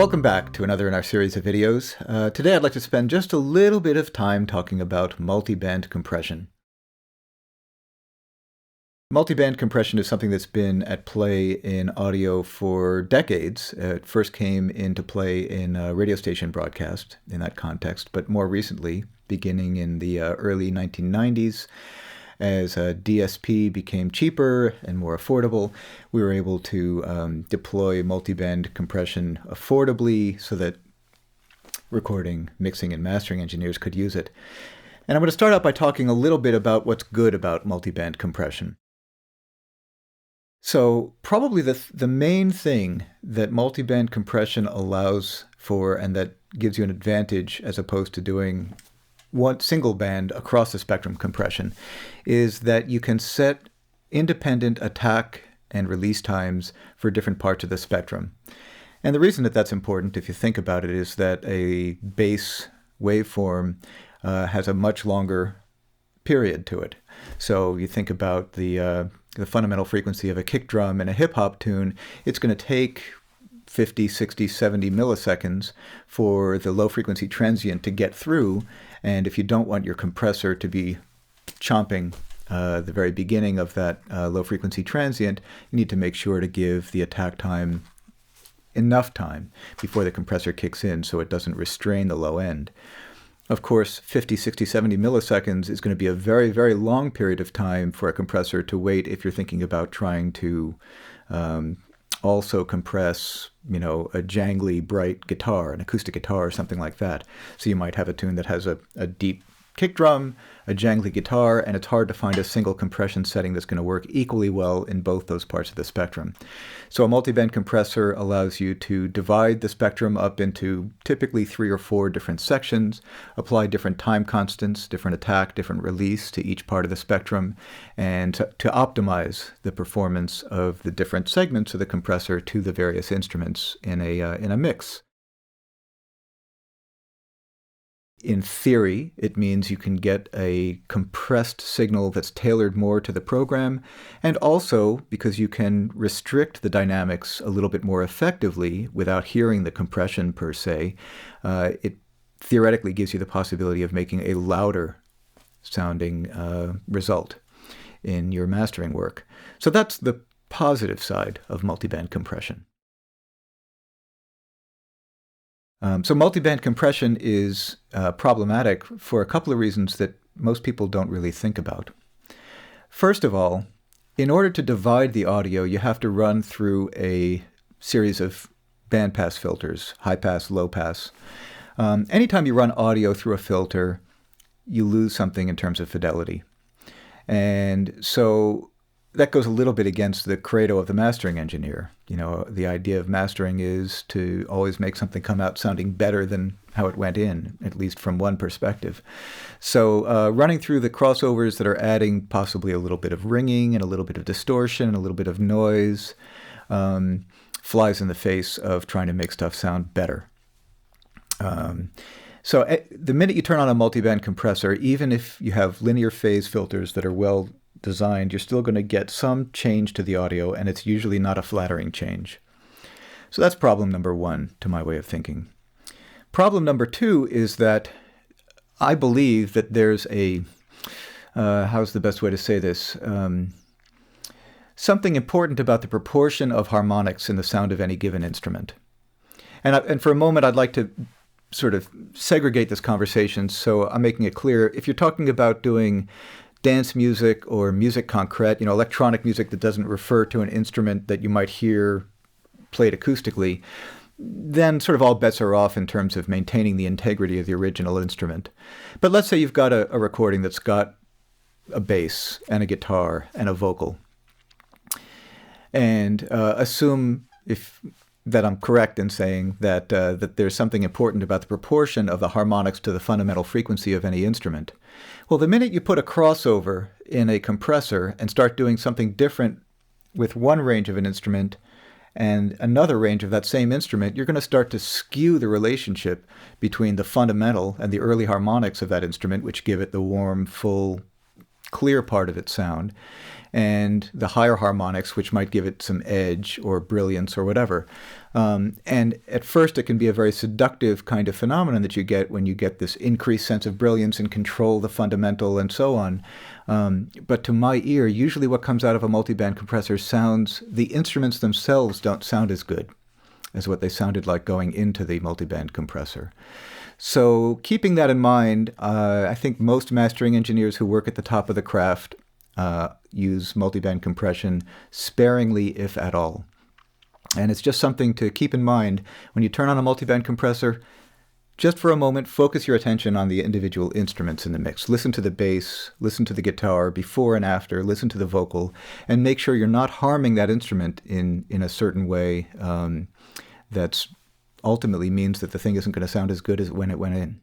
Welcome back to another in our series of videos. Today I'd like to spend just a little bit of time talking about multiband compression. Multiband compression is something that's been at play in audio for decades. It first came into play in a radio station broadcast in that context, but more recently, beginning in the early 1990s, as DSP became cheaper and more affordable, we were able to deploy multiband compression affordably so that recording, mixing, and mastering engineers could use it. And I'm going to start out by talking a little bit about what's good about multiband compression. So probably the main thing that multiband compression allows for and that gives you an advantage as opposed to doing one single band across the spectrum compression is that you can set independent attack and release times for different parts of the spectrum. And the reason that that's important, if you think about it, is that a bass waveform has a much longer period to it. So you think about the fundamental frequency of a kick drum in a hip-hop tune, it's going to take 50, 60, 70 milliseconds for the low-frequency transient to get through. And if you don't want your compressor to be chomping the very beginning of that low-frequency transient, you need to make sure to give the attack time enough time before the compressor kicks in so it doesn't restrain the low end. Of course, 50, 60, 70 milliseconds is going to be a very, very long period of time for a compressor to wait if you're thinking about trying to also compress, a jangly, bright guitar, an acoustic guitar or something like that. So you might have a tune that has a deep kick drum, a jangly guitar, and it's hard to find a single compression setting that's going to work equally well in both those parts of the spectrum. So a multiband compressor allows you to divide the spectrum up into typically 3 or 4 different sections, apply different time constants, different attack, different release to each part of the spectrum, and to optimize the performance of the different segments of the compressor to the various instruments in a mix. In theory, it means you can get a compressed signal that's tailored more to the program, and also because you can restrict the dynamics a little bit more effectively without hearing the compression per se, it theoretically gives you the possibility of making a louder sounding result in your mastering work. So that's the positive side of multiband compression. So multiband compression is problematic for a couple of reasons that most people don't really think about. First of all, in order to divide the audio, you have to run through a series of bandpass filters, high pass, low pass. Anytime you run audio through a filter, you lose something in terms of fidelity. And so that goes a little bit against the credo of the mastering engineer. The idea of mastering is to always make something come out sounding better than how it went in, at least from one perspective. So running through the crossovers that are adding possibly a little bit of ringing and a little bit of distortion and a little bit of noise flies in the face of trying to make stuff sound better. So the minute you turn on a multiband compressor, even if you have linear phase filters that are well designed, you're still going to get some change to the audio, and it's usually not a flattering change. So that's problem number 1, to my way of thinking. Problem number 2 is that I believe that there's how's the best way to say this? Something important about the proportion of harmonics in the sound of any given instrument. And for a moment, I'd like to sort of segregate this conversation so I'm making it clear. If you're talking about doing dance music or music concrete, electronic music that doesn't refer to an instrument that you might hear played acoustically, then sort of all bets are off in terms of maintaining the integrity of the original instrument. But let's say you've got a recording that's got a bass and a guitar and a vocal. And assume that I'm correct in saying that there's something important about the proportion of the harmonics to the fundamental frequency of any instrument. Well, the minute you put a crossover in a compressor and start doing something different with one range of an instrument and another range of that same instrument, you're going to start to skew the relationship between the fundamental and the early harmonics of that instrument, which give it the warm, full, clear part of its sound, and the higher harmonics, which might give it some edge or brilliance or whatever. And at first, it can be a very seductive kind of phenomenon that you get when you get this increased sense of brilliance and control the fundamental and so on. But to my ear, usually what comes out of a multiband compressor sounds, the instruments themselves don't sound as good as what they sounded like going into the multiband compressor. So keeping that in mind, I think most mastering engineers who work at the top of the craft use multiband compression sparingly, if at all. And it's just something to keep in mind when you turn on a multiband compressor. Just for a moment, focus your attention on the individual instruments in the mix. Listen to the bass, listen to the guitar before and after, listen to the vocal, and make sure you're not harming that instrument in a certain way that's ultimately means that the thing isn't going to sound as good as when it went in.